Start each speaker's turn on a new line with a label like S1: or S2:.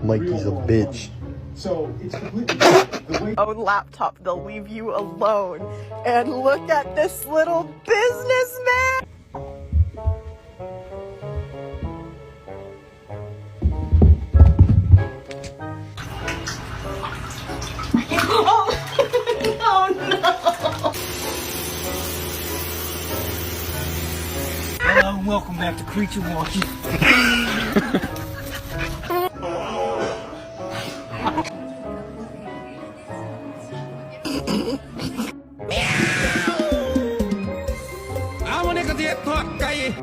S1: Mikey's a bitch.
S2: So it's completely the way.
S3: Own laptop, they'll leave you alone. And look at this little businessman.
S4: Hello and welcome back to Creature Watching.